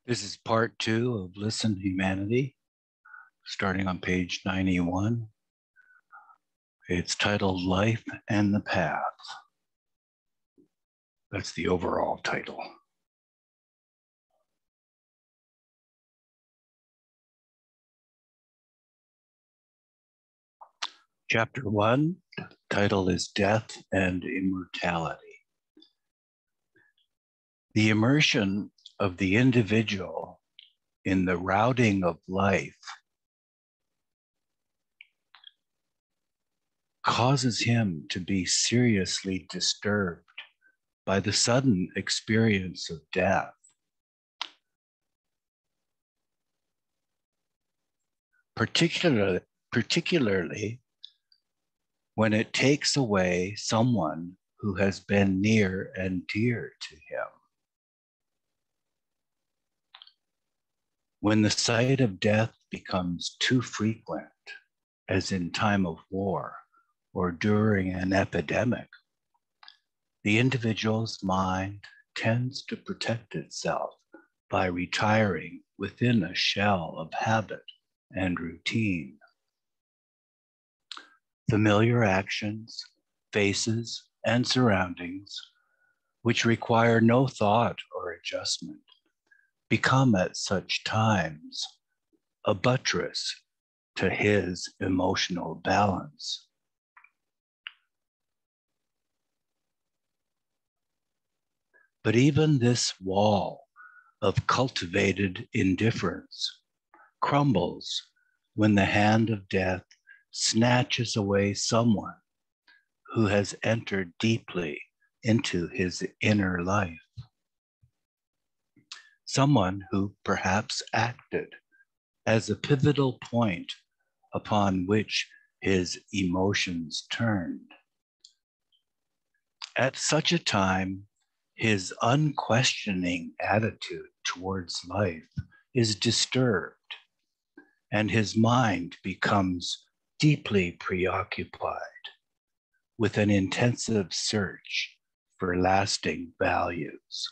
This is part 2 of Listen Humanity, starting on page 91. It's titled Life and the Path. That's the overall title. Chapter 1, title is Death and Immortality. The immersion of the individual in the routing of life causes him to be seriously disturbed by the sudden experience of death. Particularly when it takes away someone who has been near and dear to him. When the sight of death becomes too frequent, as in time of war or during an epidemic, the individual's mind tends to protect itself by retiring within a shell of habit and routine. Familiar actions, faces, and surroundings, which require no thought or adjustment, become at such times a buttress to his emotional balance. But even this wall of cultivated indifference crumbles when the hand of death snatches away someone who has entered deeply into his inner life. Someone who perhaps acted as a pivotal point upon which his emotions turned. At such a time, his unquestioning attitude towards life is disturbed, and his mind becomes deeply preoccupied with an intensive search for lasting values.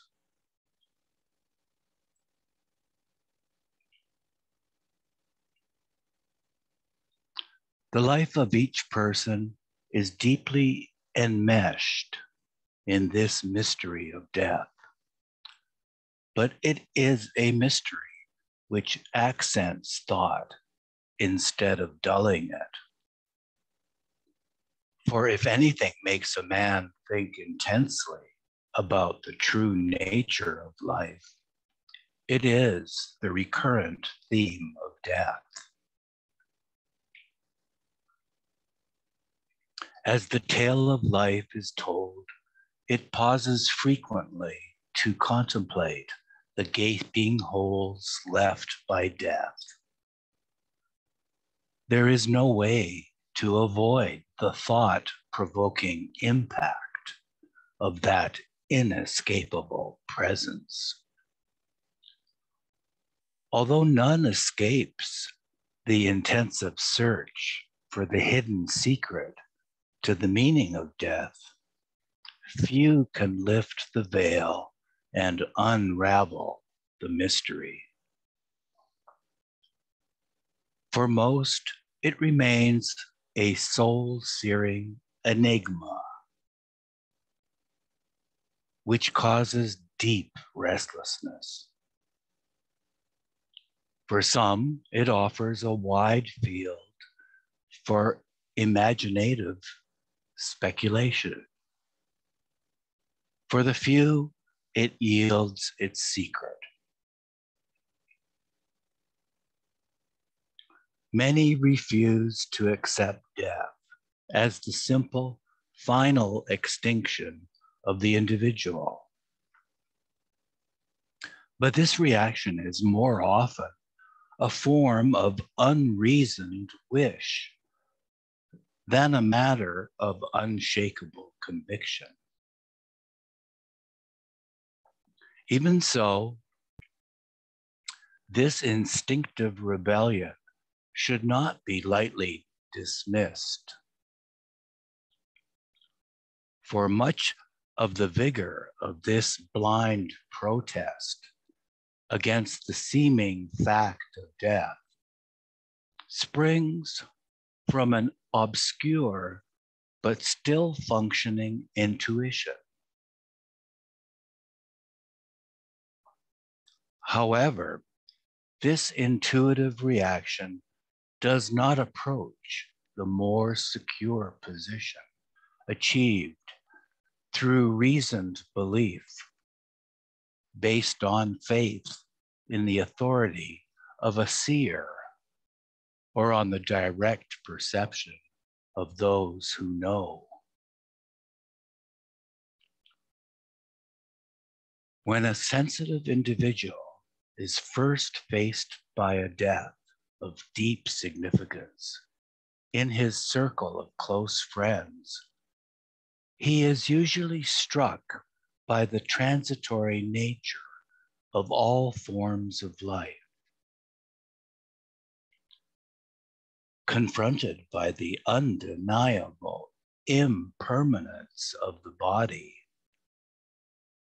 The life of each person is deeply enmeshed in this mystery of death, but it is a mystery which accents thought instead of dulling it. For if anything makes a man think intensely about the true nature of life, it is the recurrent theme of death. As the tale of life is told, it pauses frequently to contemplate the gaping holes left by death. There is no way to avoid the thought-provoking impact of that inescapable presence. Although none escapes the intensive search for the hidden secret to the meaning of death, few can lift the veil and unravel the mystery. For most, it remains a soul-searing enigma, which causes deep restlessness. For some, it offers a wide field for imaginative speculation. For the few, it yields its secret. Many refuse to accept death as the simple, final extinction of the individual. But this reaction is more often a form of unreasoned wish than a matter of unshakable conviction. Even so, this instinctive rebellion should not be lightly dismissed. For much of the vigor of this blind protest against the seeming fact of death springs from an obscure but still functioning intuition. However, this intuitive reaction does not approach the more secure position achieved through reasoned belief based on faith in the authority of a seer or on the direct perception of those who know. When a sensitive individual is first faced by a death of deep significance in his circle of close friends, he is usually struck by the transitory nature of all forms of life. Confronted by the undeniable impermanence of the body,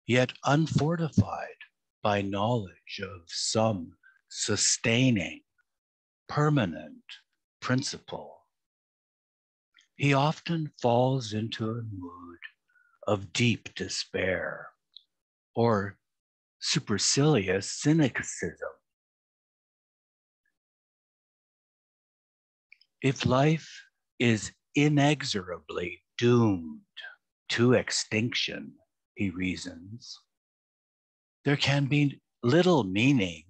yet unfortified by knowledge of some sustaining, permanent principle, he often falls into a mood of deep despair or supercilious cynicism. If life is inexorably doomed to extinction, he reasons, there can be little meaning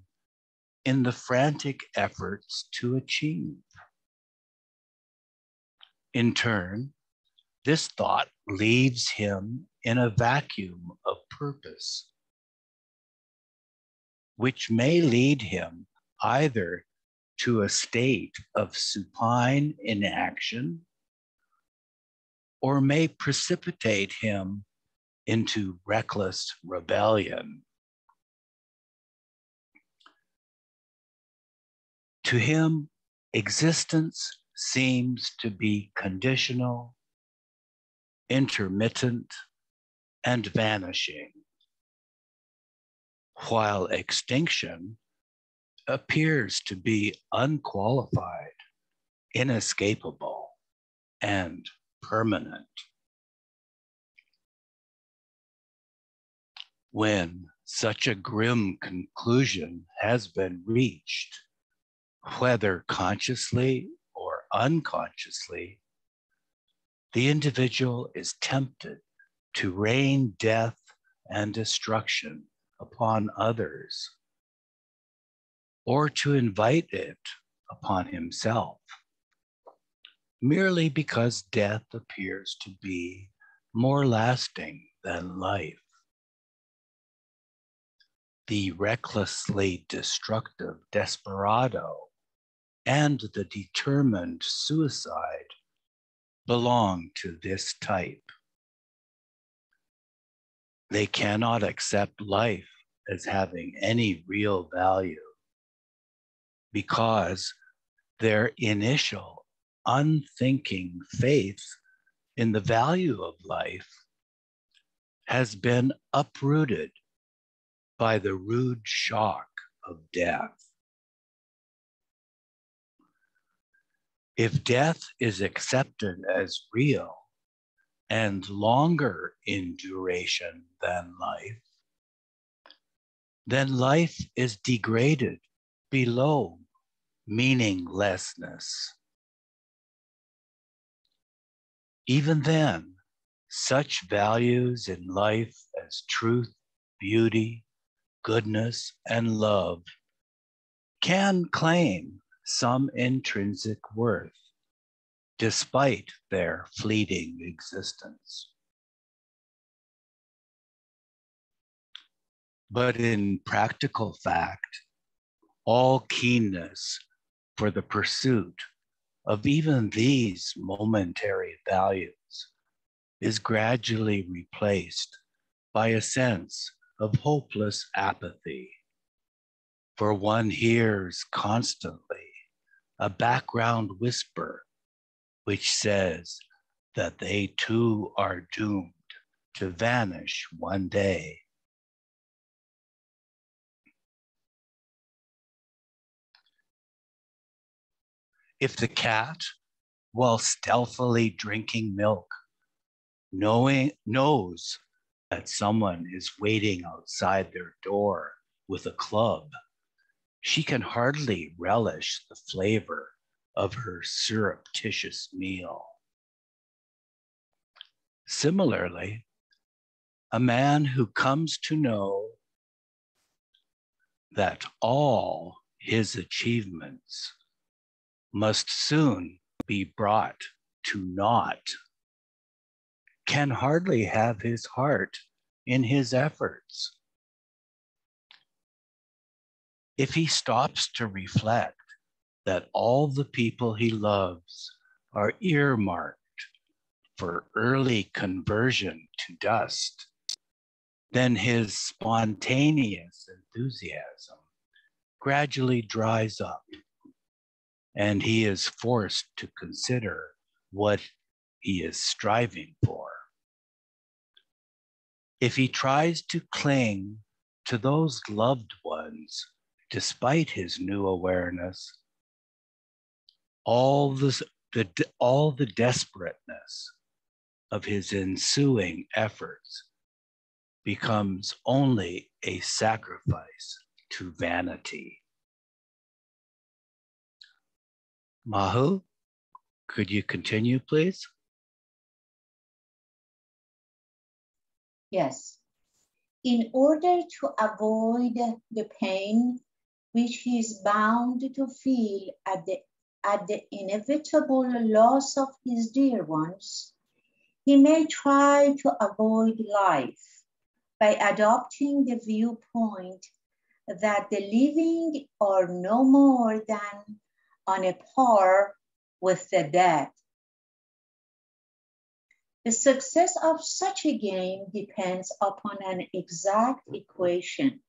in the frantic efforts to achieve. In turn, this thought leaves him in a vacuum of purpose, which may lead him either to a state of supine inaction or may precipitate him into reckless rebellion. To him, existence seems to be conditional, intermittent, and vanishing, while extinction appears to be unqualified, inescapable, and permanent. When such a grim conclusion has been reached, whether consciously or unconsciously, the individual is tempted to rain death and destruction upon others, or to invite it upon himself, merely because death appears to be more lasting than life. The recklessly destructive desperado and the determined suicide belong to this type. They cannot accept life as having any real value because their initial unthinking faith in the value of life has been uprooted by the rude shock of death. If death is accepted as real and longer in duration than life, then life is degraded below meaninglessness. Even then, such values in life as truth, beauty, goodness, and love can claim some intrinsic worth despite their fleeting existence. But in practical fact, all keenness for the pursuit of even these momentary values is gradually replaced by a sense of hopeless apathy, for one hears constantly a background whisper which says that they too are doomed to vanish one day. If the cat, while stealthily drinking milk, knows that someone is waiting outside their door with a club, she can hardly relish the flavor of her surreptitious meal. Similarly, a man who comes to know that all his achievements must soon be brought to naught can hardly have his heart in his efforts. If he stops to reflect that all the people he loves are earmarked for early conversion to dust, then his spontaneous enthusiasm gradually dries up, and he is forced to consider what he is striving for. If he tries to cling to those loved ones despite his new awareness, all the desperateness of his ensuing efforts becomes only a sacrifice to vanity. Mahu, could you continue, please? Yes. In order to avoid the pain which he is bound to feel at the inevitable loss of his dear ones, he may try to avoid life by adopting the viewpoint that the living are no more than on a par with the dead. The success of such a game depends upon an exact equation.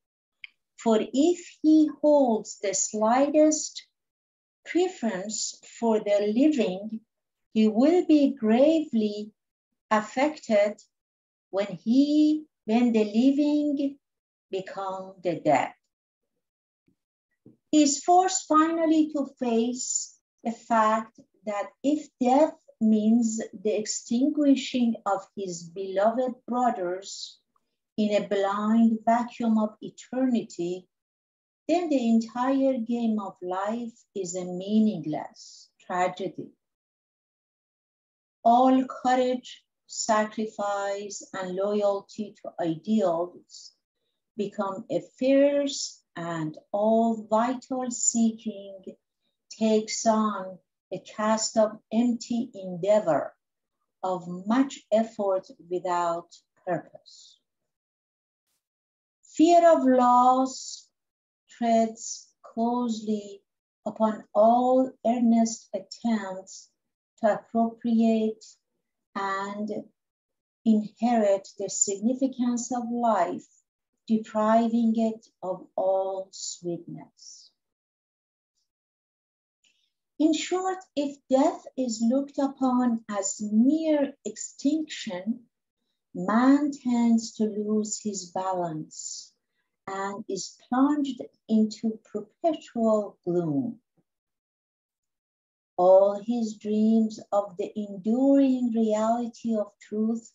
For if he holds the slightest preference for the living, he will be gravely affected when the living become the dead. He is forced finally to face the fact that if death means the extinguishing of his beloved brothers in a blind vacuum of eternity, then the entire game of life is a meaningless tragedy. All courage, sacrifice, and loyalty to ideals become a fierce, and all vital seeking takes on a cast of empty endeavor, of much effort without purpose. Fear of loss treads closely upon all earnest attempts to appropriate and inherit the significance of life, depriving it of all sweetness. In short, if death is looked upon as mere extinction, man tends to lose his balance and is plunged into perpetual gloom. All his dreams of the enduring reality of truth,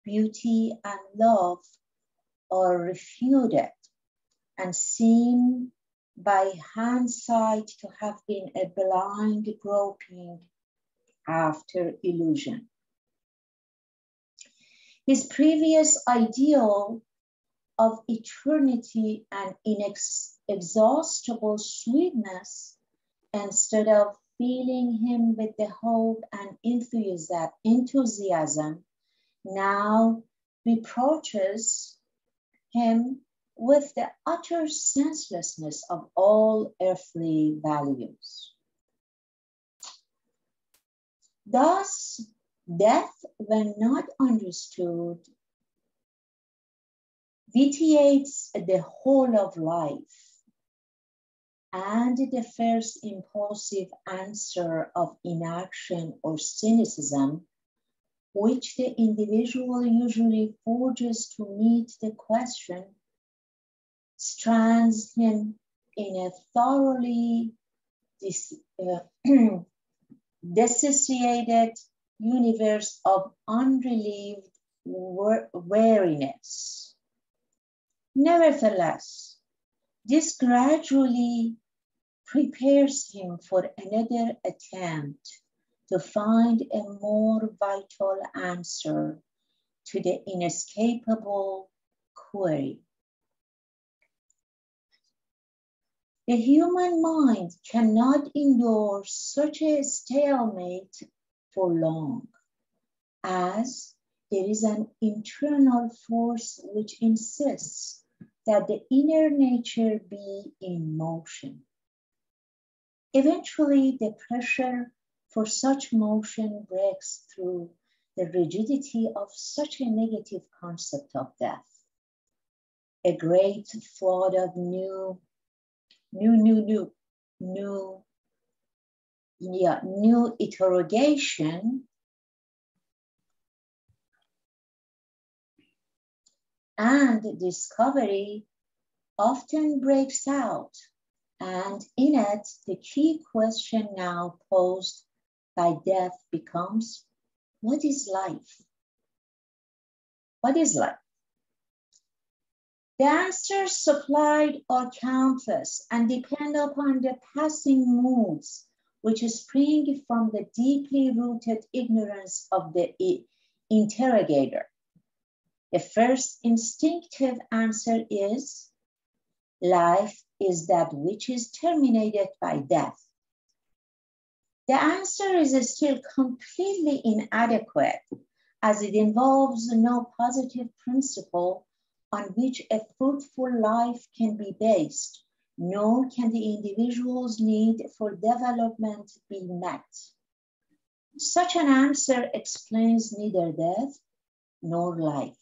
beauty, and love are refuted and seem by hindsight to have been a blind groping after illusion. His previous ideal of eternity and inexhaustible sweetness, instead of filling him with the hope and enthusiasm, now reproaches him with the utter senselessness of all earthly values. Thus, death, when not understood, vitiates the whole of life, and the first impulsive answer of inaction or cynicism, which the individual usually forges to meet the question, strands him in a thoroughly this dissociated universe of unrelieved wariness. Nevertheless, this gradually prepares him for another attempt to find a more vital answer to the inescapable query. The human mind cannot endure such a stalemate for long, as there is an internal force which insists that the inner nature be in motion. Eventually, the pressure for such motion breaks through the rigidity of such a negative concept of death. A great flood of new interrogation and discovery often breaks out, and in it, the key question now posed by death becomes, what is life? What is life? The answers supplied are countless and depend upon the passing moods which spring from the deeply rooted ignorance of the interrogator. The first instinctive answer is, life is that which is terminated by death. The answer is still completely inadequate, as it involves no positive principle on which a fruitful life can be based, nor can the individual's need for development be met. Such an answer explains neither death nor life.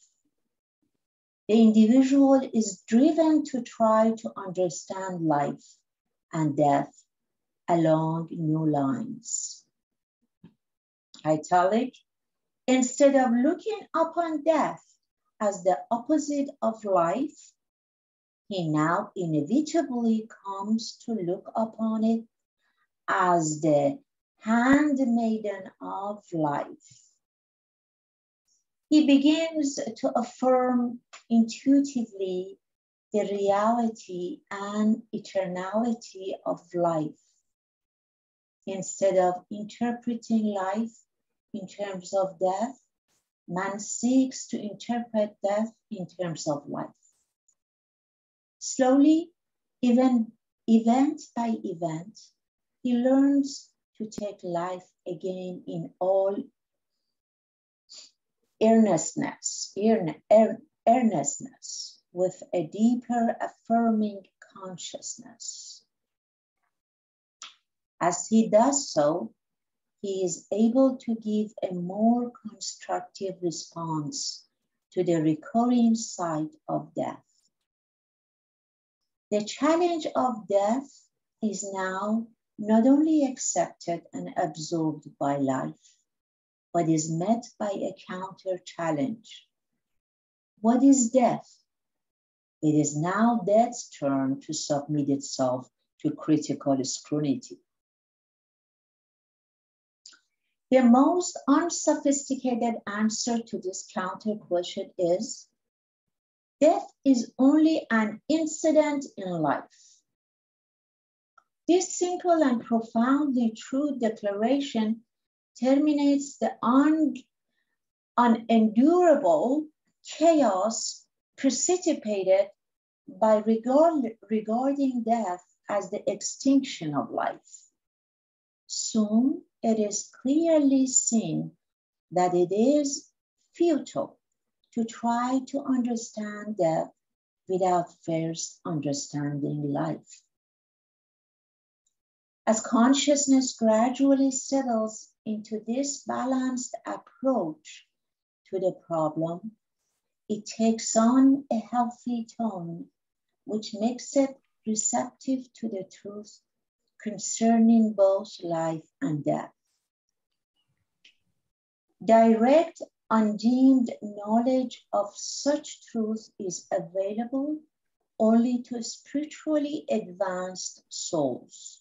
The individual is driven to try to understand life and death along new lines. Italic, instead of looking upon death as the opposite of life, he now inevitably comes to look upon it as the handmaiden of life. He begins to affirm intuitively the reality and eternality of life. Instead of interpreting life in terms of death, man seeks to interpret death in terms of life. Slowly, even event by event, he learns to take life again in all earnestness, with a deeper affirming consciousness. As he does so, he is able to give a more constructive response to the recurring sight of death. The challenge of death is now not only accepted and absorbed by life, but is met by a counter challenge. What is death? It is now death's turn to submit itself to critical scrutiny. The most unsophisticated answer to this counter question is, death is only an incident in life. This simple and profoundly true declaration terminates the unendurable chaos precipitated by regarding death as the extinction of life. Soon it is clearly seen that it is futile to try to understand death without first understanding life. As consciousness gradually settles into this balanced approach to the problem, it takes on a healthy tone, which makes it receptive to the truth concerning both life and death. Direct, undimmed knowledge of such truth is available only to spiritually advanced souls.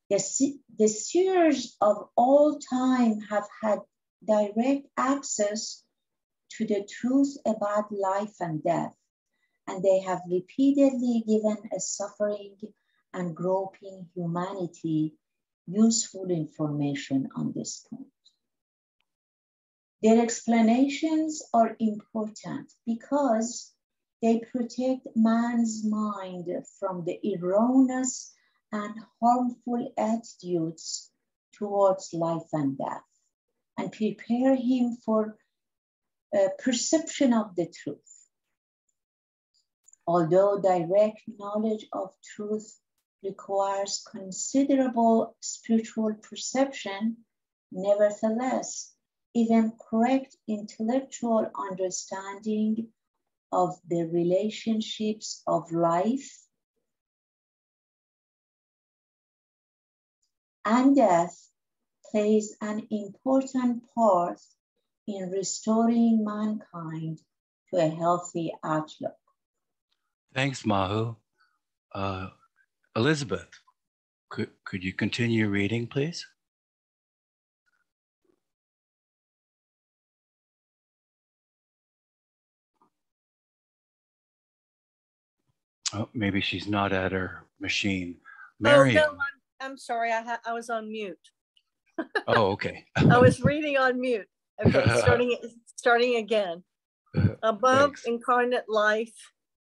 The seers of all time have had direct access to the truth about life and death, and they have repeatedly given a suffering and groping humanity useful information on this point. Their explanations are important because they protect man's mind from the erroneous and harmful attitudes towards life and death, and prepare him for a perception of the truth. Although direct knowledge of truth requires considerable spiritual perception, nevertheless, even correct intellectual understanding of the relationships of life and death plays an important part in restoring mankind to a healthy outlook. Thanks, Mahu. Elizabeth, could you continue reading, please? Oh, maybe she's not at her machine. Mariam. Oh, no, I'm sorry. I was on mute. Oh, okay. I was reading on mute. Okay, starting again. Above Thanks. incarnate life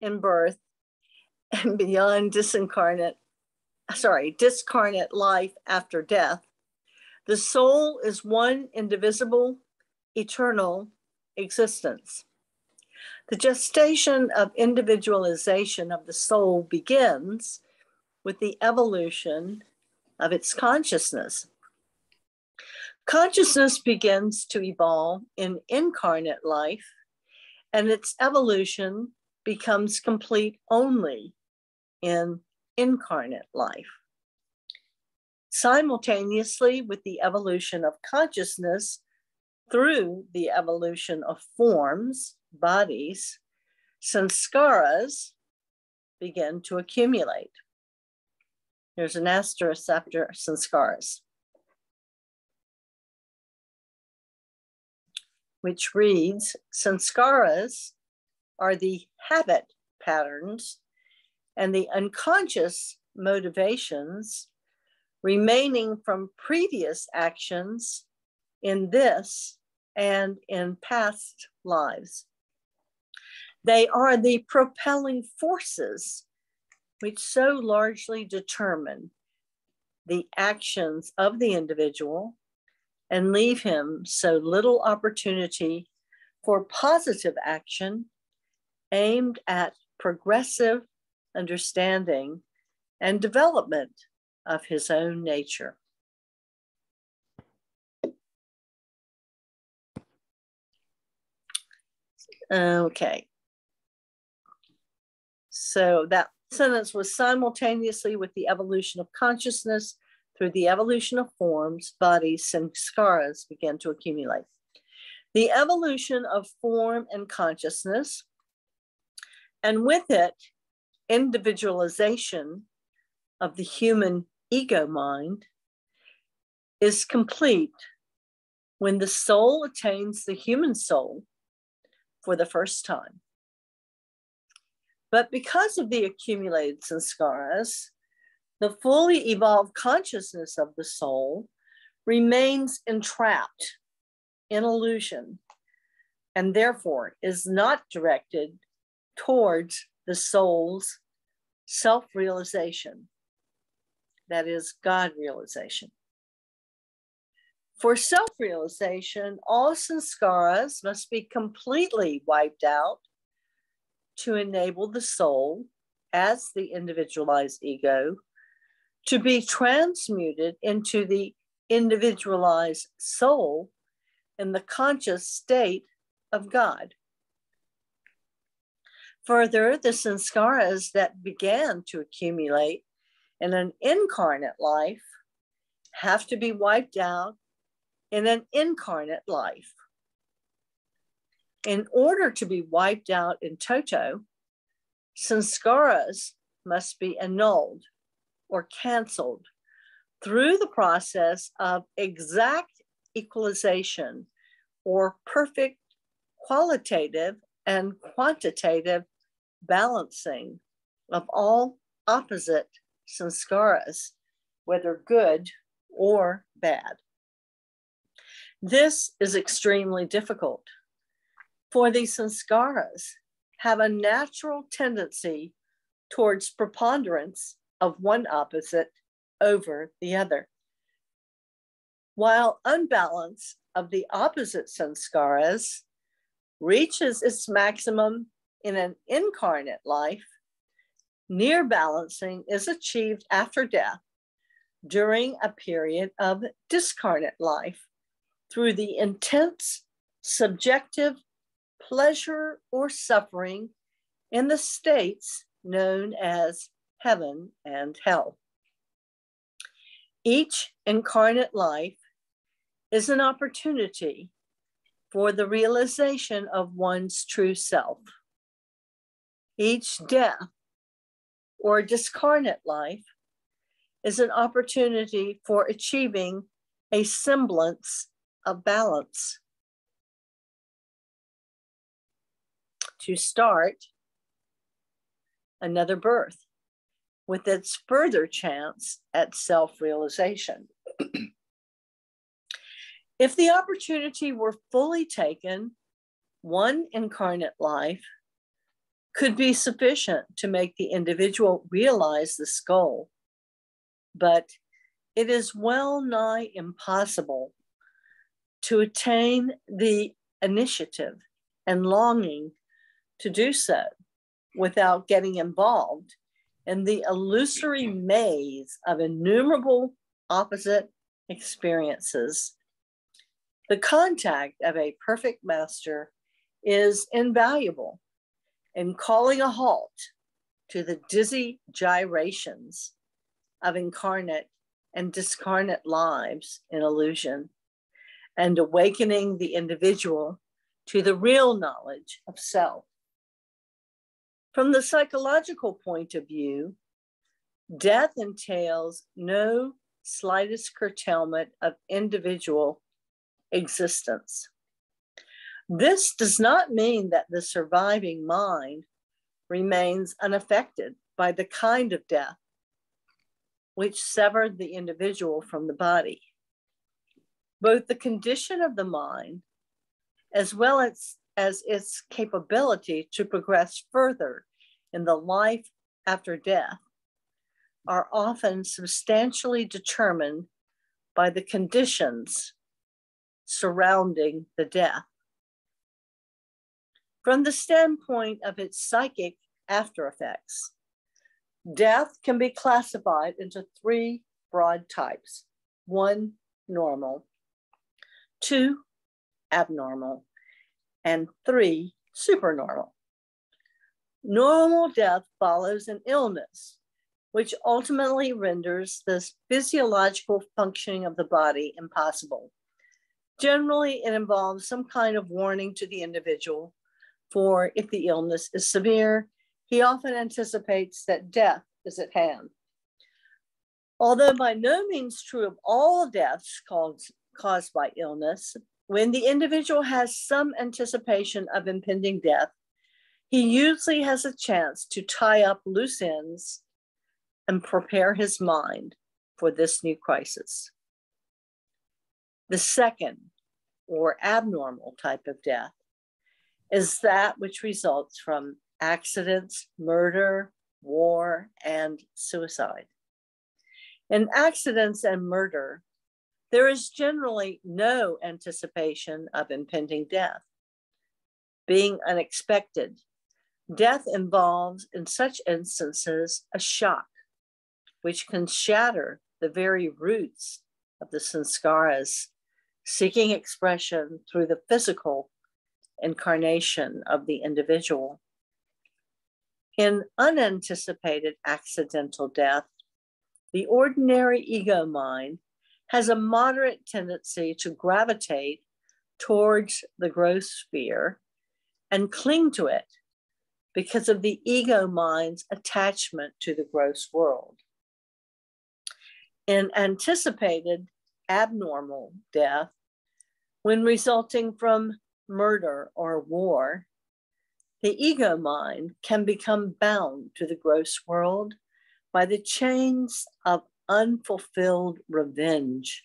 and birth and beyond discarnate life after death, the soul is one indivisible, eternal existence. The gestation of individualization of the soul begins with the evolution of its consciousness. Consciousness begins to evolve in incarnate life, and its evolution becomes complete only in incarnate life. Simultaneously with the evolution of consciousness through the evolution of forms, bodies, sanskaras begin to accumulate. There's an asterisk after sanskaras, which reads, sanskaras are the habit patterns and the unconscious motivations remaining from previous actions in this and in past lives. They are the propelling forces which so largely determine the actions of the individual and leave him so little opportunity for positive action aimed at progressive understanding and development of his own nature. Okay. So that sentence was simultaneously with the evolution of consciousness through the evolution of forms, bodies, sanskaras began to accumulate. The evolution of form and consciousness, and with it, individualization of the human ego mind, is complete when the soul attains the human soul for the first time. But because of the accumulated sanskaras, the fully evolved consciousness of the soul remains entrapped in illusion and therefore is not directed towards the soul's self-realization, that is, God realization. For self-realization, all sanskaras must be completely wiped out to enable the soul, as the individualized ego, to be transmuted into the individualized soul in the conscious state of God. Further, the sanskaras that began to accumulate in an incarnate life have to be wiped out in an incarnate life. In order to be wiped out in toto, sanskaras must be annulled or canceled through the process of exact equalization or perfect qualitative and quantitative balancing of all opposite sanskaras, whether good or bad. This is extremely difficult, for the sanskaras have a natural tendency towards preponderance of one opposite over the other, while unbalance of the opposite sanskaras reaches its maximum in an incarnate life. Near balancing is achieved after death during a period of discarnate life through the intense subjective pleasure or suffering in the states known as heaven and hell. Each incarnate life is an opportunity for the realization of one's true self. Each death or discarnate life is an opportunity for achieving a semblance of balance. To start another birth with its further chance at self-realization. If the opportunity were fully taken, one incarnate life could be sufficient to make the individual realize this goal, but it is well nigh impossible to attain the initiative and longing to do so without getting involved in the illusory maze of innumerable opposite experiences. The contact of a perfect master is invaluable in calling a halt to the dizzy gyrations of incarnate and discarnate lives in illusion, and awakening the individual to the real knowledge of self. From the psychological point of view, death entails no slightest curtailment of individual existence. This does not mean that the surviving mind remains unaffected by the kind of death which severed the individual from the body. Both the condition of the mind, as well as its capability to progress further in the life after death, are often substantially determined by the conditions surrounding the death. From the standpoint of its psychic after effects, death can be classified into three broad types: 1, normal; 2, abnormal; and 3, supernormal. Normal death follows an illness, which ultimately renders the physiological functioning of the body impossible. Generally, it involves some kind of warning to the individual, for if the illness is severe, he often anticipates that death is at hand. Although by no means true of all deaths caused by illness, when the individual has some anticipation of impending death, he usually has a chance to tie up loose ends and prepare his mind for this new crisis. The second, or abnormal type of death, is that which results from accidents, murder, war, and suicide. In accidents and murder, there is generally no anticipation of impending death. Being unexpected, death involves, in such instances, a shock, which can shatter the very roots of the sanskaras, seeking expression through the physical incarnation of the individual. In unanticipated accidental death, the ordinary ego mind has a moderate tendency to gravitate towards the gross sphere and cling to it because of the ego mind's attachment to the gross world. in anticipated abnormal death, when resulting from murder or war, the ego mind can become bound to the gross world by the chains of unfulfilled revenge.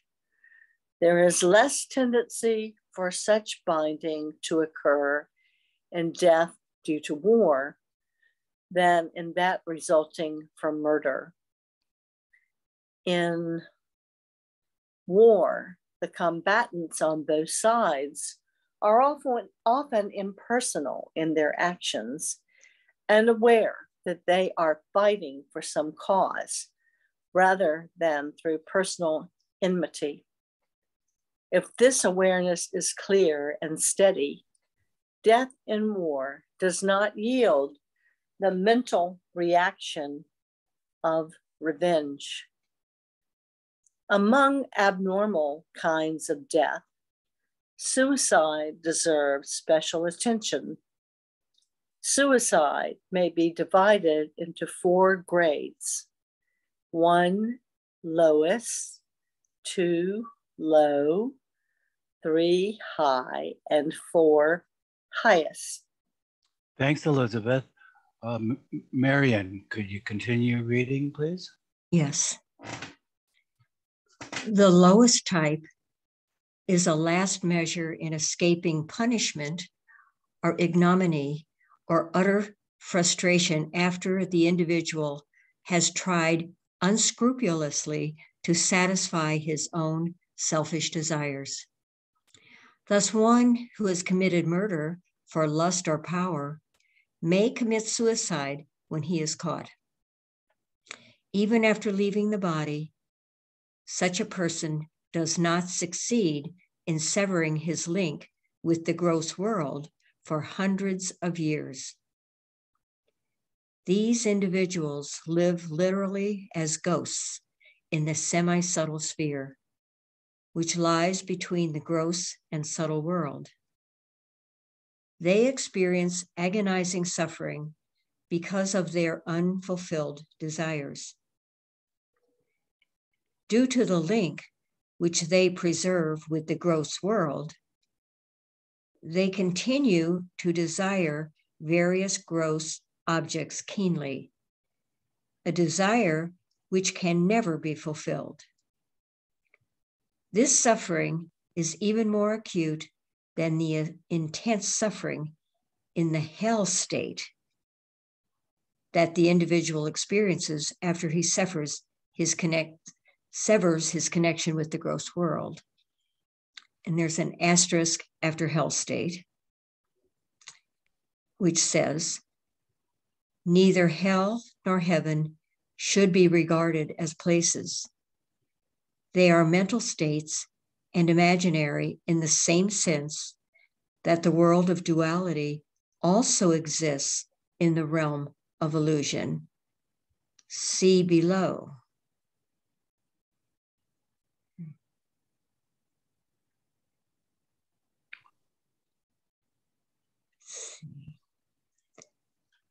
There is less tendency for such binding to occur in death due to war than in that resulting from murder. In war, the combatants on both sides are often impersonal in their actions and aware that they are fighting for some cause rather than through personal enmity. If this awareness is clear and steady, death in war does not yield the mental reaction of revenge. Among abnormal kinds of death, suicide deserves special attention. Suicide may be divided into 4 grades: 1, lowest; 2, low; 3, high; and 4, highest. Thanks, Elizabeth. Marian, could you continue reading, please? Yes. The lowest type is a last measure in escaping punishment or ignominy or utter frustration after the individual has tried unscrupulously to satisfy his own selfish desires. Thus, one who has committed murder for lust or power may commit suicide when he is caught. Even after leaving the body, such a person does not succeed in severing his link with the gross world for hundreds of years. These individuals live literally as ghosts in the semi-subtle sphere, which lies between the gross and subtle world. They experience agonizing suffering because of their unfulfilled desires. Due to the link which they preserve with the gross world, they continue to desire various gross objects keenly, a desire which can never be fulfilled. This suffering is even more acute than the intense suffering in the hell state that the individual experiences after he severs his connection with the gross world. And there's an asterisk after hell state, which says, neither hell nor heaven should be regarded as places. They are mental states and imaginary in the same sense that the world of duality also exists in the realm of illusion. See below.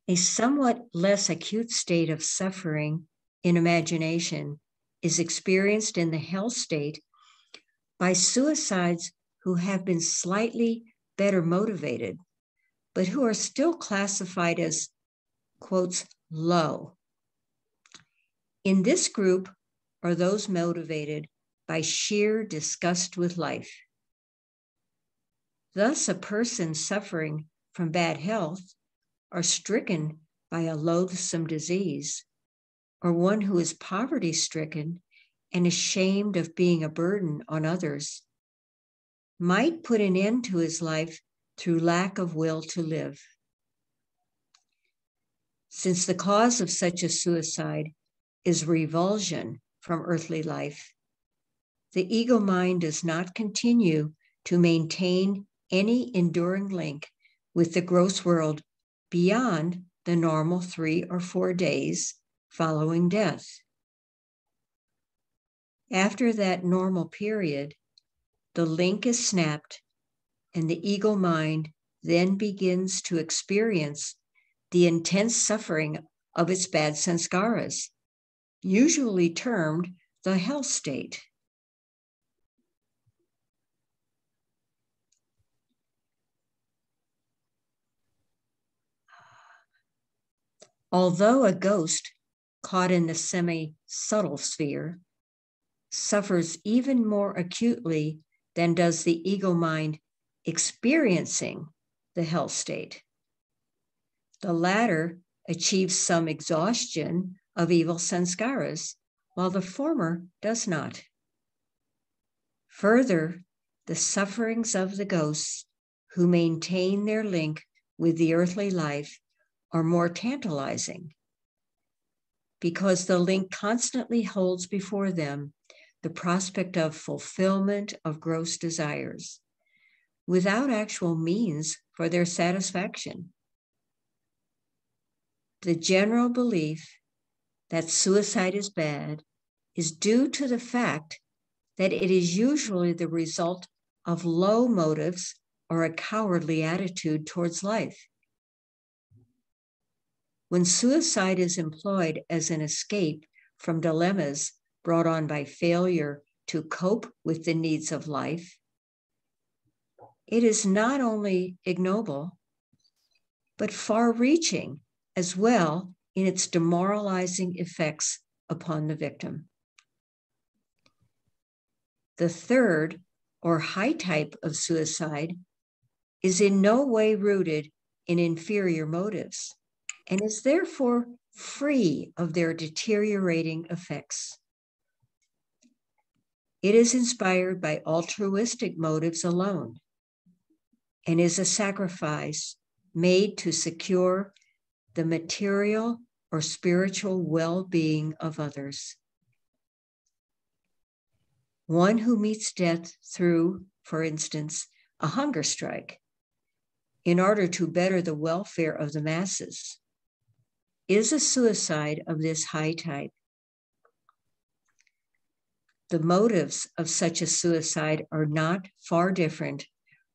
A somewhat less acute state of suffering in imagination is experienced in the hell state by suicides who have been slightly better motivated, but who are still classified as, quotes, low. In this group are those motivated by sheer disgust with life. Thus, a person suffering from bad health or stricken by a loathsome disease, or one who is poverty-stricken and ashamed of being a burden on others, might put an end to his life through lack of will to live. Since the cause of such a suicide is revulsion from earthly life, the ego mind does not continue to maintain any enduring link with the gross world beyond the normal 3 or 4 days following death. After that normal period, the link is snapped, and the ego mind then begins to experience the intense suffering of its bad sanskaras, usually termed the hell state. Although a ghost caught in the semi-subtle sphere suffers even more acutely than does the ego mind experiencing the hell state, the latter achieves some exhaustion of evil sanskaras, while the former does not. Further, the sufferings of the ghosts who maintain their link with the earthly life are more tantalizing, because the link constantly holds before them the prospect of fulfillment of gross desires, without actual means for their satisfaction. The general belief that suicide is bad is due to the fact that it is usually the result of low motives or a cowardly attitude towards life. When suicide is employed as an escape from dilemmas brought on by failure to cope with the needs of life, it is not only ignoble, but far-reaching as well in its demoralizing effects upon the victim. The third, or high type of suicide, is in no way rooted in inferior motives and is therefore free of their deteriorating effects. It is inspired by altruistic motives alone and is a sacrifice made to secure the material or spiritual well-being of others. One who meets death through, for instance, a hunger strike in order to better the welfare of the masses is a suicide of this high type. The motives of such a suicide are not far different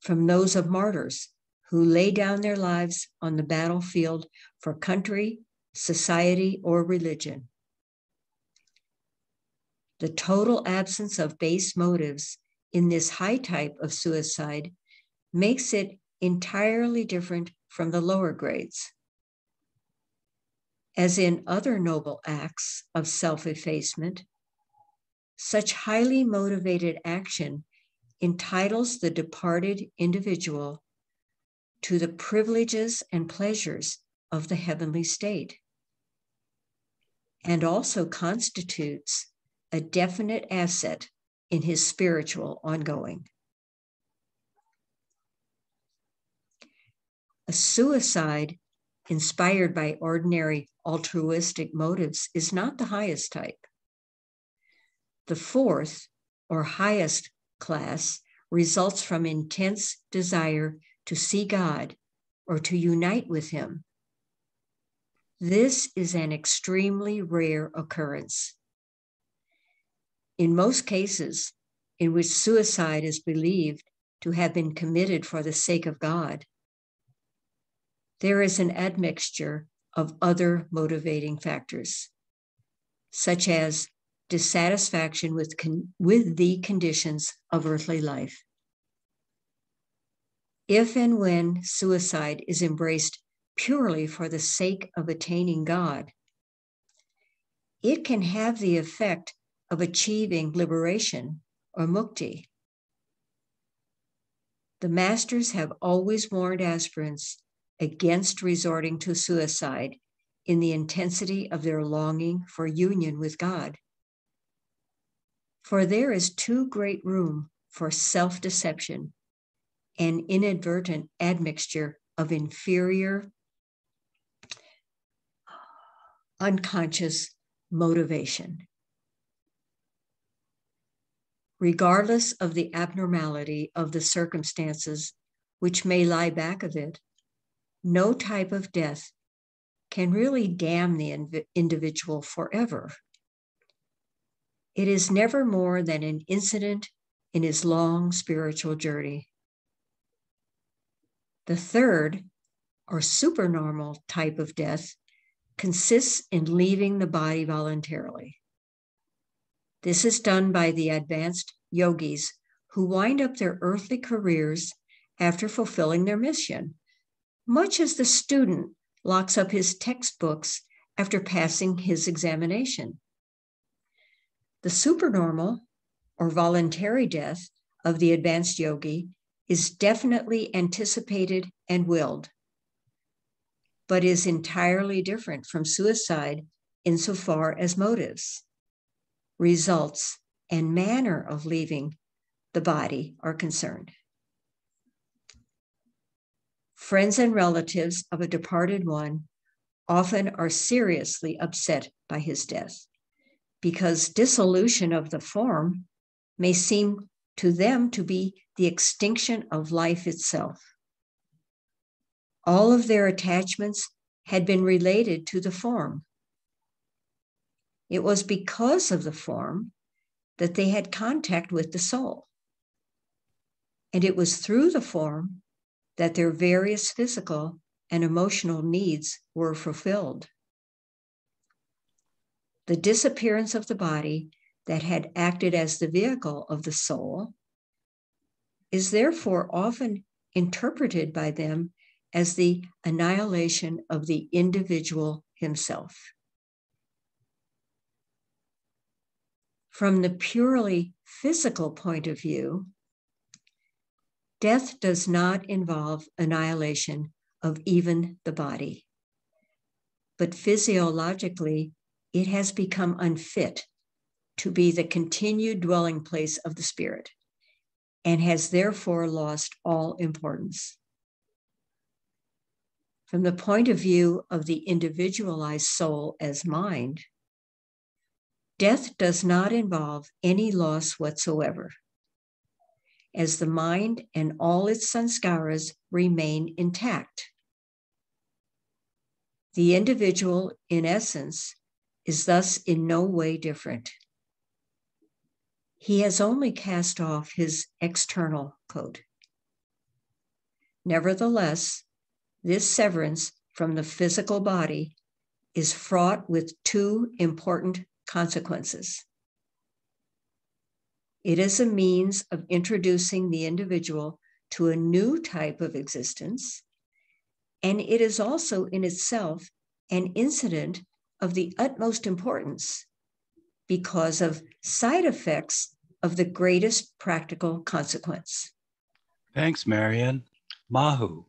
from those of martyrs who lay down their lives on the battlefield for country, society, or religion. The total absence of base motives in this high type of suicide makes it entirely different from the lower grades. As in other noble acts of self-effacement, such highly motivated action entitles the departed individual to the privileges and pleasures of the heavenly state, and also constitutes a definite asset in his spiritual ongoing. A suicide inspired by ordinary altruistic motives is not the highest type. The fourth, or highest class, results from intense desire to see God or to unite with Him. This is an extremely rare occurrence. In most cases in which suicide is believed to have been committed for the sake of God, there is an admixture of other motivating factors, such as dissatisfaction with the conditions of earthly life. If and when suicide is embraced purely for the sake of attaining God, it can have the effect of achieving liberation or mukti. The masters have always warned aspirants against resorting to suicide in the intensity of their longing for union with God. For there is too great room for self-deception and inadvertent admixture of inferior, unconscious motivation. Regardless of the abnormality of the circumstances which may lie back of it, no type of death can really damn the individual forever. It is never more than an incident in his long spiritual journey. The third, or supernormal type of death, consists in leaving the body voluntarily. This is done by the advanced yogis who wind up their earthly careers after fulfilling their mission, much as the student locks up his textbooks after passing his examination. The supernormal or voluntary death of the advanced yogi is definitely anticipated and willed, but is entirely different from suicide insofar as motives, results, and manner of leaving the body are concerned. Friends and relatives of a departed one often are seriously upset by his death, because dissolution of the form may seem to them to be the extinction of life itself. All of their attachments had been related to the form. It was because of the form that they had contact with the soul. And it was through the form that their various physical and emotional needs were fulfilled. The disappearance of the body that had acted as the vehicle of the soul is therefore often interpreted by them as the annihilation of the individual himself. From the purely physical point of view, death does not involve annihilation of even the body, but physiologically, it has become unfit to be the continued dwelling place of the spirit, and has therefore lost all importance. From the point of view of the individualized soul as mind, death does not involve any loss whatsoever, as the mind and all its sanskaras remain intact. The individual, in essence, is thus in no way different. He has only cast off his external coat. Nevertheless, this severance from the physical body is fraught with two important consequences. It is a means of introducing the individual to a new type of existence, and it is also in itself an incident of the utmost importance because of side effects of the greatest practical consequence. Thanks, Marian. Mahu.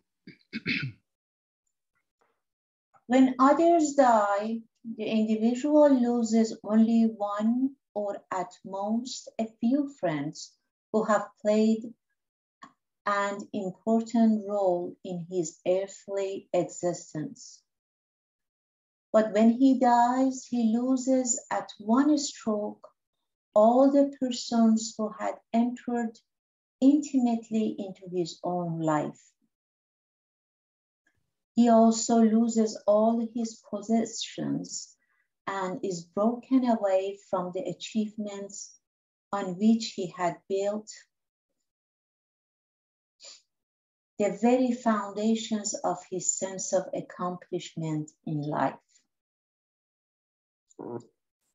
When others die, the individual loses only one or at most a few friends who have played an important role in his earthly existence. But when he dies, he loses at one stroke all the persons who had entered intimately into his own life. He also loses all his possessions and is broken away from the achievements on which he had built the very foundations of his sense of accomplishment in life.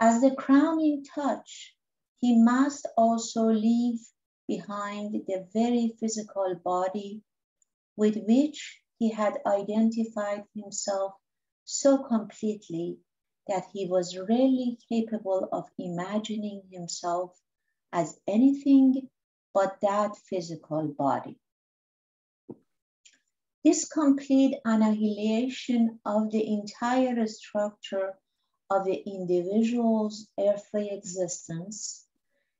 As the crowning touch, he must also leave behind the very physical body with which he had identified himself so completely that he was rarely capable of imagining himself as anything but that physical body. This complete annihilation of the entire structure of the individual's earthly existence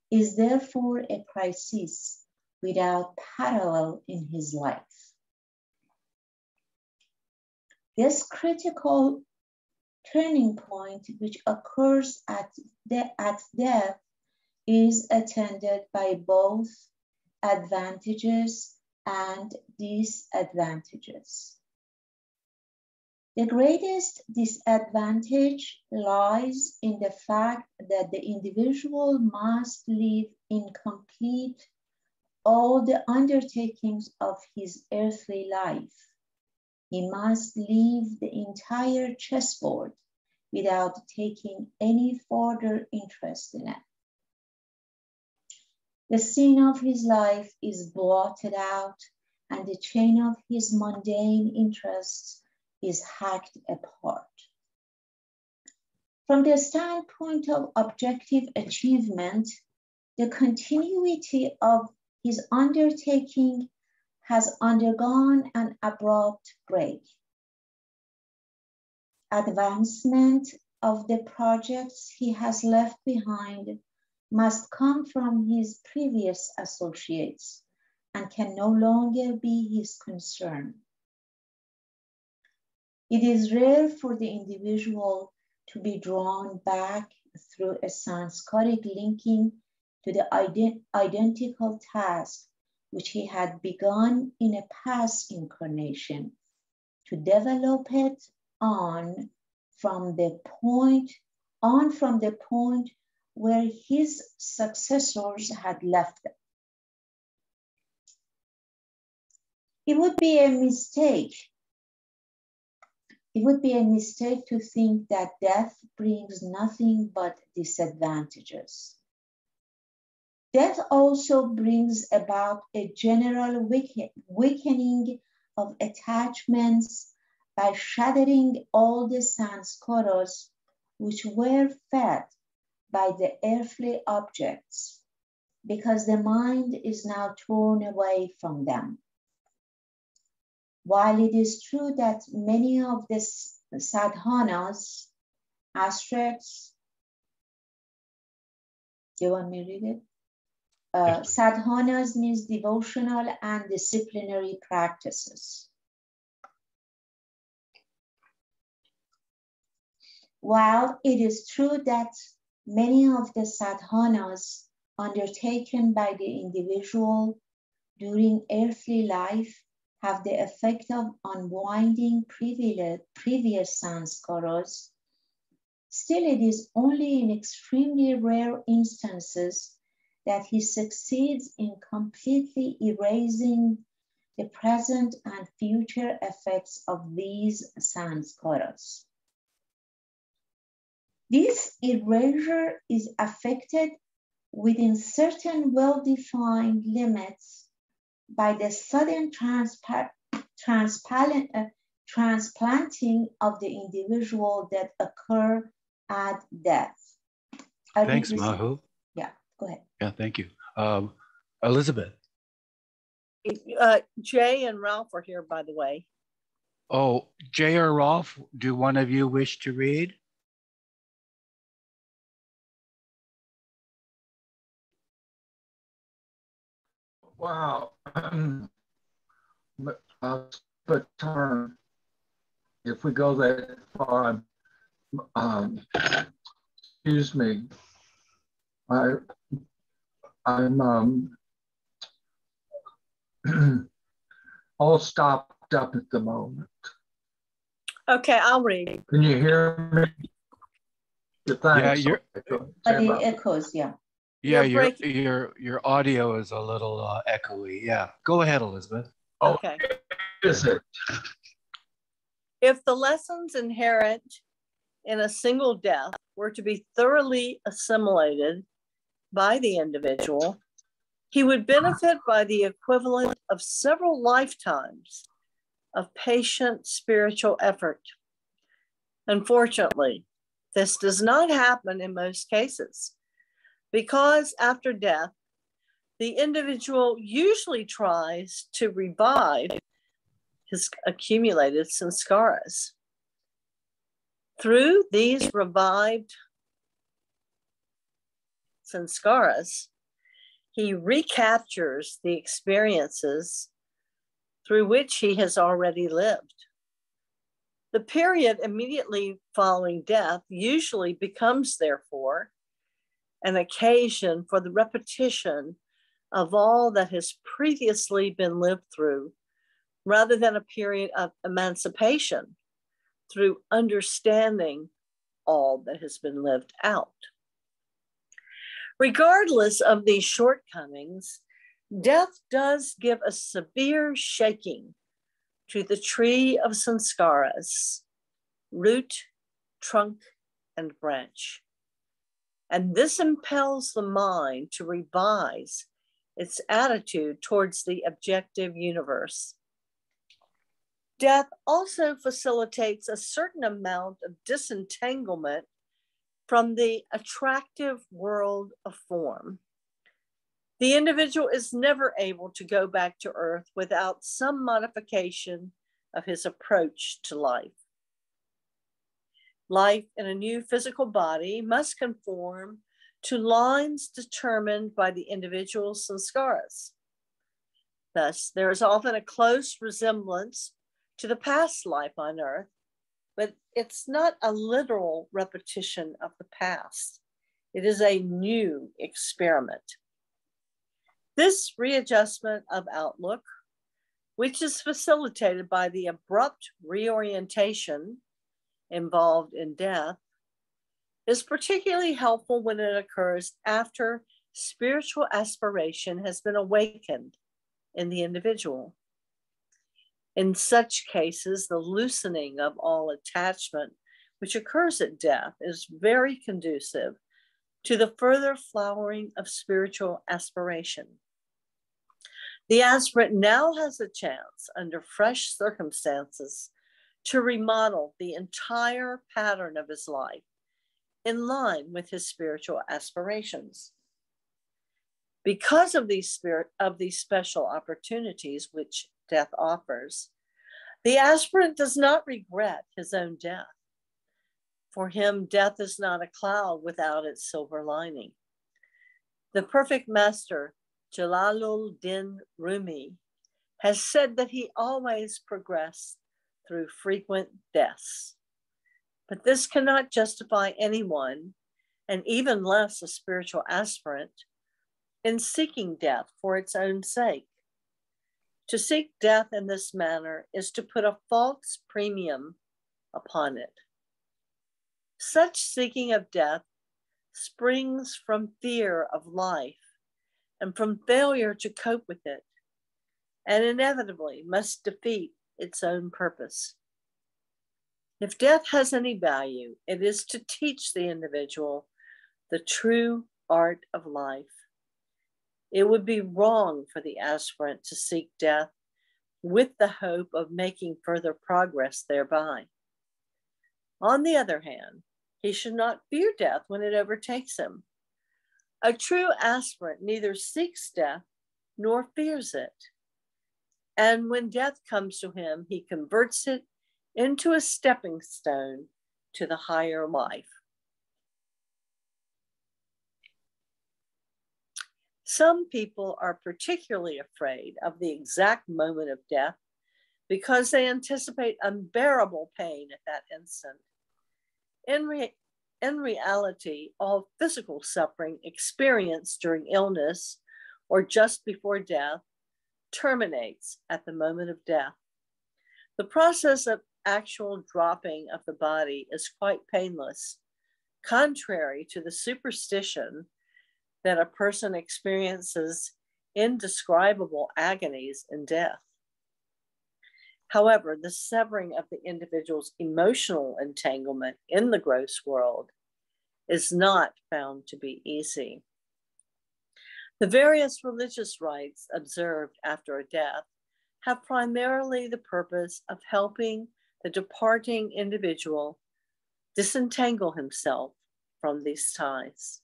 is therefore a crisis without parallel in his life. This critical turning point, which occurs at death, is attended by both advantages and disadvantages. The greatest disadvantage lies in the fact that the individual must leave incomplete all the undertakings of his earthly life. He must leave the entire chessboard without taking any further interest in it. The scene of his life is blotted out, and the chain of his mundane interests is hacked apart. From the standpoint of objective achievement, the continuity of his undertaking has undergone an abrupt break. Advancement of the projects he has left behind must come from his previous associates and can no longer be his concern. It is rare for the individual to be drawn back through a sanskaric linking to the identical task which he had begun in a past incarnation, to develop it on from the point where his successors had left it. It would be a mistake to think that death brings nothing but disadvantages. Death also brings about a general weakening of attachments by shattering all the sanskaras which were fed by the earthly objects, because the mind is now torn away from them. While it is true that many of the sadhanas, asterisks, do you want me to read it? Sadhanas means devotional and disciplinary practices. While it is true that many of the sadhanas undertaken by the individual during earthly life have the effect of unwinding previous sanskaras, still it is only in extremely rare instances that he succeeds in completely erasing the present and future effects of these sanskaras. This erasure is affected within certain well-defined limits by the sudden transplanting of the individual that occur at death. Thanks, Mahu. Yeah, go ahead. Yeah, thank you. Elizabeth. Jay and Ralph are here, by the way. Oh, Jay or Ralph, do one of you wish to read? Wow. But turn. If we go that far, excuse me. I'm all stopped up at the moment. Okay, I'll read. Can you hear me? Thanks. Yeah, but it echoes, yeah. Yeah, your audio is a little echoey. Yeah, go ahead, Elizabeth. Okay. Is it? If the lessons inherent in a single death were to be thoroughly assimilated by the individual, he would benefit by the equivalent of several lifetimes of patient spiritual effort. Unfortunately, this does not happen in most cases, because after death, the individual usually tries to revive his accumulated sanskaras. Through these revived sanskaras, he recaptures the experiences through which he has already lived. The period immediately following death usually becomes, therefore, an occasion for the repetition of all that has previously been lived through, rather than a period of emancipation through understanding all that has been lived out. Regardless of these shortcomings, death does give a severe shaking to the tree of sanskaras, root, trunk, and branch. And this impels the mind to revise its attitude towards the objective universe. Death also facilitates a certain amount of disentanglement from the attractive world of form. The individual is never able to go back to Earth without some modification of his approach to life. Life in a new physical body must conform to lines determined by the individual's sanskaras. Thus, there is often a close resemblance to the past life on Earth, but it's not a literal repetition of the past. It is a new experiment. This readjustment of outlook, which is facilitated by the abrupt reorientation involved in death, is particularly helpful when it occurs after spiritual aspiration has been awakened in the individual. In such cases, the loosening of all attachment, which occurs at death, is very conducive to the further flowering of spiritual aspiration. The aspirant now has a chance, under fresh circumstances, to remodel the entire pattern of his life in line with his spiritual aspirations. Because of these special opportunities which death offers, the aspirant does not regret his own death. For him, death is not a cloud without its silver lining. The perfect master, Jalaluddin Rumi, has said that he always progressed through frequent deaths. But this cannot justify anyone, and even less a spiritual aspirant, in seeking death for its own sake. To seek death in this manner is to put a false premium upon it. Such seeking of death springs from fear of life and from failure to cope with it, and inevitably must defeat its own purpose. If death has any value, it is to teach the individual the true art of life. It would be wrong for the aspirant to seek death with the hope of making further progress thereby. On the other hand, he should not fear death when it overtakes him. A true aspirant neither seeks death nor fears it. And when death comes to him, he converts it into a stepping stone to the higher life. Some people are particularly afraid of the exact moment of death because they anticipate unbearable pain at that instant. In reality, all physical suffering experienced during illness or just before death terminates at the moment of death. The process of actual dropping of the body is quite painless, contrary to the superstition that a person experiences indescribable agonies in death. However, the severing of the individual's emotional entanglement in the gross world is not found to be easy. The various religious rites observed after a death have primarily the purpose of helping the departing individual disentangle himself from these ties.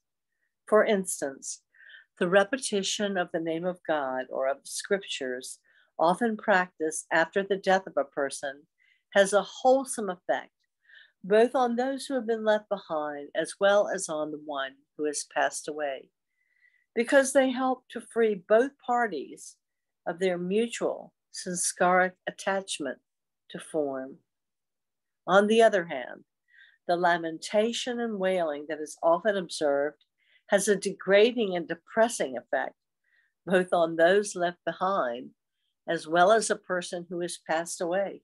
For instance, the repetition of the name of God or of scriptures, often practiced after the death of a person, has a wholesome effect, both on those who have been left behind as well as on the one who has passed away, because they help to free both parties of their mutual sanskaric attachment to form. On the other hand, the lamentation and wailing that is often observed has a degrading and depressing effect, both on those left behind as well as a person who has passed away,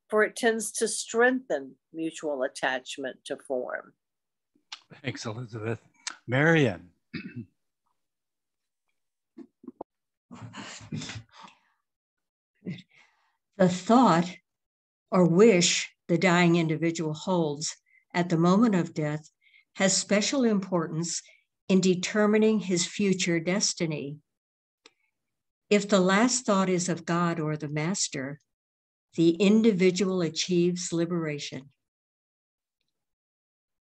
for it tends to strengthen mutual attachment to form. Thanks, Elizabeth. Marian. The thought or wish the dying individual holds at the moment of death has special importance in determining his future destiny. If the last thought is of God or the master, the individual achieves liberation.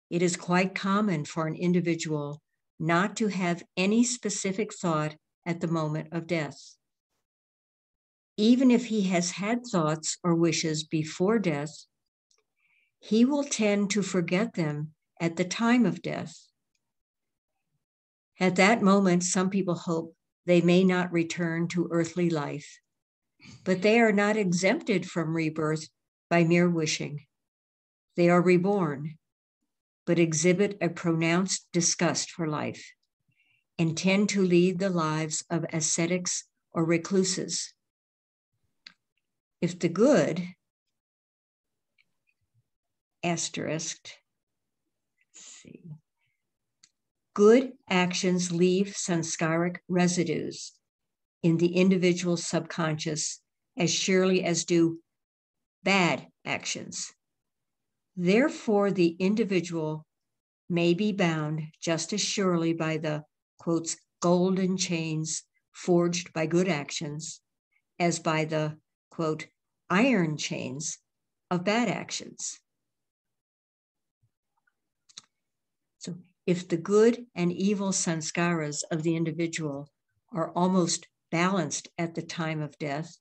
It is quite common for an individual not to have any specific thought at the moment of death. Even if he has had thoughts or wishes before death, he will tend to forget them at the time of death. At that moment, some people hope they may not return to earthly life, but they are not exempted from rebirth by mere wishing. They are reborn, but exhibit a pronounced disgust for life and tend to lead the lives of ascetics or recluses. If the good, good actions leave sanskaric residues in the individual's subconscious as surely as do bad actions. Therefore, the individual may be bound just as surely by the, quotes, golden chains forged by good actions as by the, quote, iron chains of bad actions. So if the good and evil sanskaras of the individual are almost balanced at the time of death,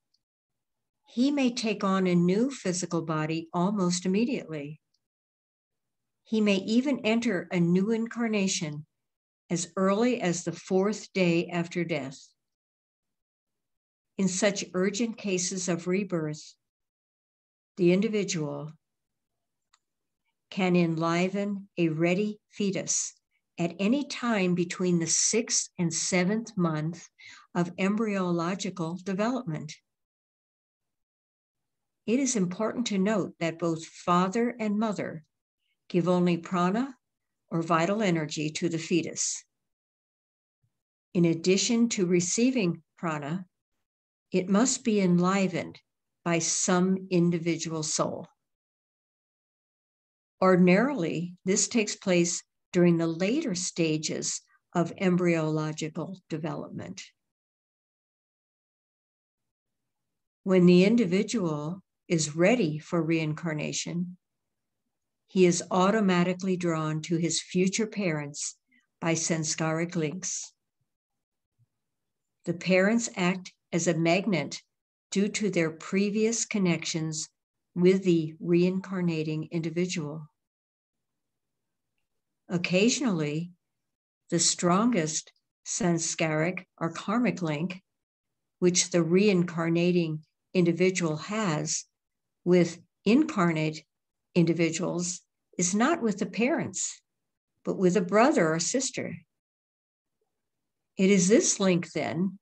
he may take on a new physical body almost immediately. He may even enter a new incarnation as early as the 4th day after death. In such urgent cases of rebirth, the individual can enliven a ready fetus at any time between the 6th and 7th month of embryological development. It is important to note that both father and mother give only prana or vital energy to the fetus. In addition to receiving prana, it must be enlivened by some individual soul. Ordinarily, this takes place during the later stages of embryological development. When the individual is ready for reincarnation, he is automatically drawn to his future parents by sanskaric links. The parents act as a magnet due to their previous connections with the reincarnating individual. Occasionally, the strongest sanskaric or karmic link, which the reincarnating individual has with incarnate individuals, is not with the parents, but with a brother or sister. It is this link, then,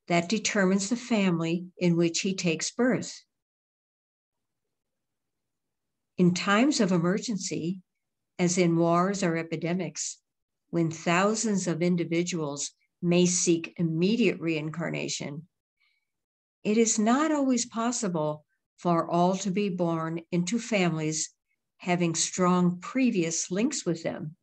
that determines the family in which he takes birth. In times of emergency, as in wars or epidemics, when thousands of individuals may seek immediate reincarnation, it is not always possible for all to be born into families having strong previous links with them.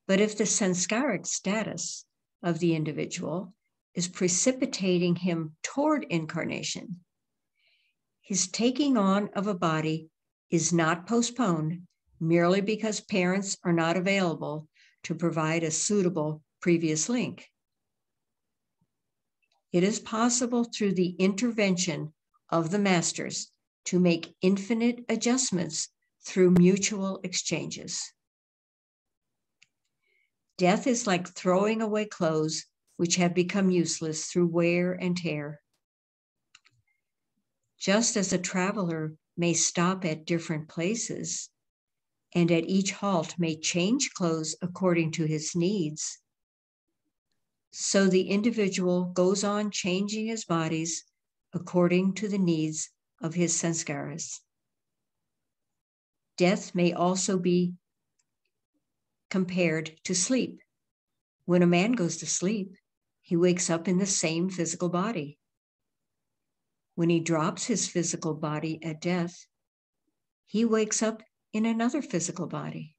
But if the sanskaric status of the individual is precipitating him toward incarnation, his taking on of a body is not postponed merely because parents are not available to provide a suitable previous link. It is possible through the intervention of the masters to make infinite adjustments through mutual exchanges. Death is like throwing away clothes which have become useless through wear and tear. Just as a traveler may stop at different places and at each halt may change clothes according to his needs, so the individual goes on changing his bodies according to the needs of his sanskaras. Death may also be compared to sleep. When a man goes to sleep, he wakes up in the same physical body. When he drops his physical body at death, he wakes up in another physical body.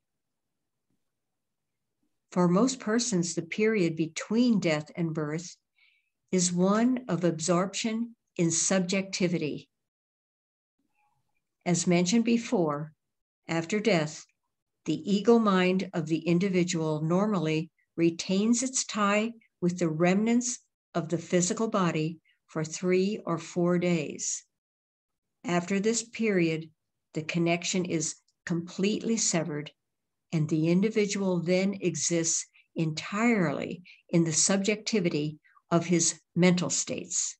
For most persons, the period between death and birth is one of absorption in subjectivity. As mentioned before, after death, the ego mind of the individual normally retains its tie with the remnants of the physical body for 3 or 4 days. After this period, the connection is completely severed, and the individual then exists entirely in the subjectivity of his mental states.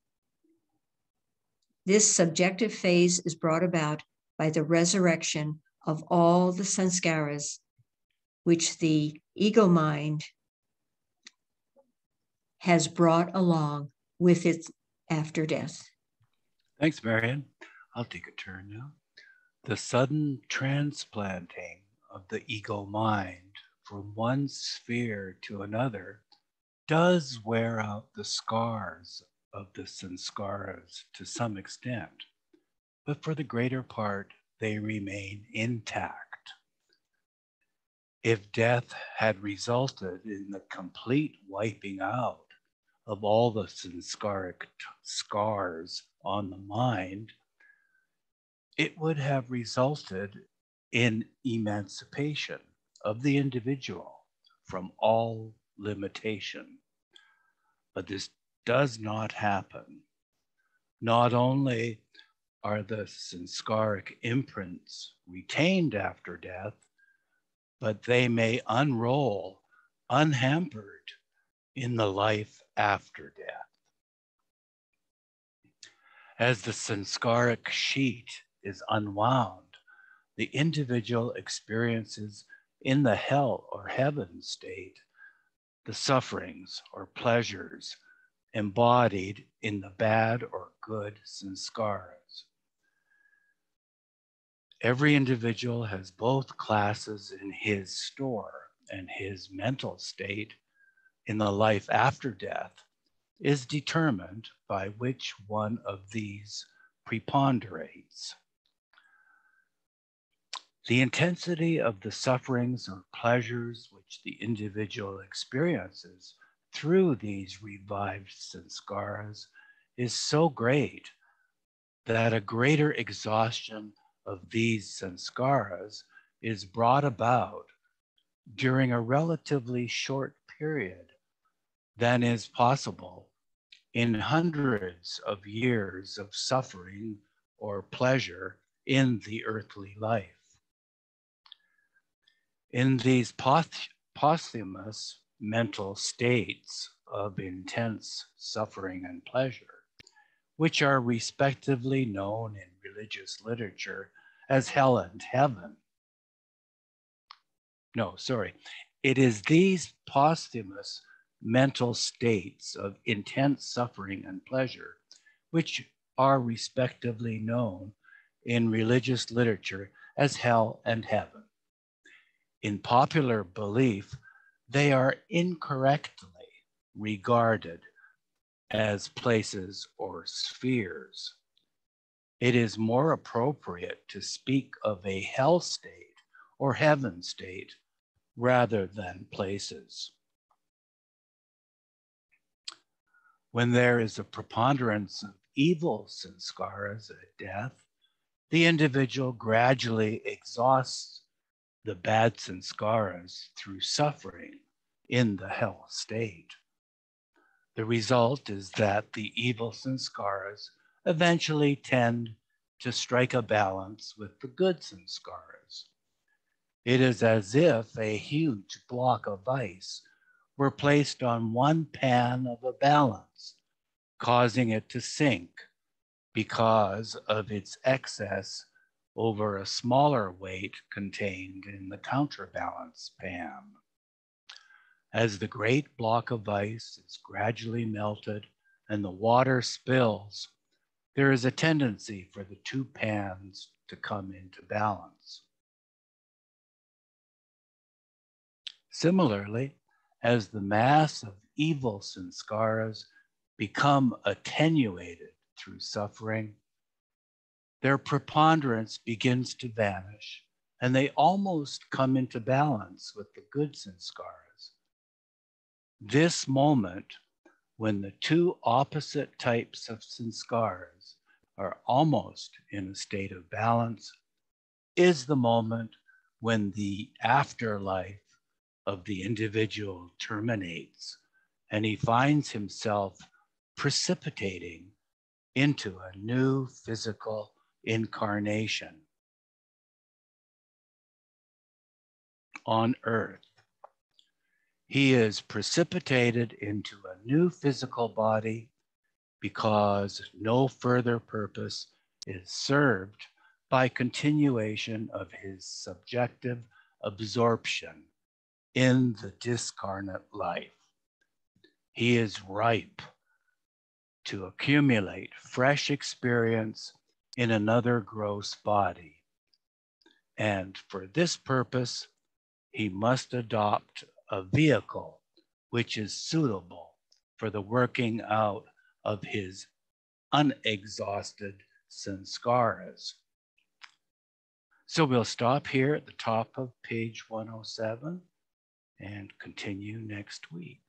This subjective phase is brought about by the resurrection of all the sanskaras, which the ego mind has brought along with it after death. Thanks, Marian. I'll take a turn now. The sudden transplanting of the ego mind from one sphere to another does wear out the scars of the sanskaras to some extent, but for the greater part, they remain intact. If death had resulted in the complete wiping out of all the sanskaric scars on the mind, it would have resulted in emancipation of the individual from all limitation. But this does not happen. Not only are the sanskaric imprints retained after death, but they may unroll unhampered in the life after death. As the sanskaric sheet is unwound, the individual experiences in the hell or heaven state the sufferings or pleasures embodied in the bad or good sanskaras. Every individual has both classes in his store, and his mental state in the life after death is determined by which one of these preponderates. The intensity of the sufferings or pleasures which the individual experiences through these revived sanskaras is so great that a greater exhaustion of these sanskaras is brought about during a relatively short period than is possible in hundreds of years of suffering or pleasure in the earthly life. In these posthumous mental states of intense suffering and pleasure, which are respectively known in religious literature as hell and heaven. It is these posthumous mental states of intense suffering and pleasure, which are respectively known in religious literature as hell and heaven. In popular belief, they are incorrectly regarded as places or spheres. It is more appropriate to speak of a hell state or heaven state rather than places. When there is a preponderance of evil sanskaras at death, the individual gradually exhausts the bad sanskaras through suffering in the hell state. The result is that the evil sanskaras eventually tend to strike a balance with the good sanskaras. It is as if a huge block of ice were placed on one pan of a balance, causing it to sink because of its excess over a smaller weight contained in the counterbalance pan. As the great block of ice is gradually melted and the water spills, there is a tendency for the two pans to come into balance. Similarly, as the mass of evil sanskaras become attenuated through suffering, their preponderance begins to vanish, and they almost come into balance with the good sanskaras. This moment when the two opposite types of sanskaras are almost in a state of balance, is the moment when the afterlife of the individual terminates and he finds himself precipitating into a new physical incarnation on earth. He is precipitated into a new physical body because no further purpose is served by continuation of his subjective absorption in the discarnate life. He is ripe to accumulate fresh experience in another gross body. And for this purpose, he must adopt a vehicle which is suitable for the working out of his unexhausted sanskaras. So we'll stop here at the top of page 107 and continue next week.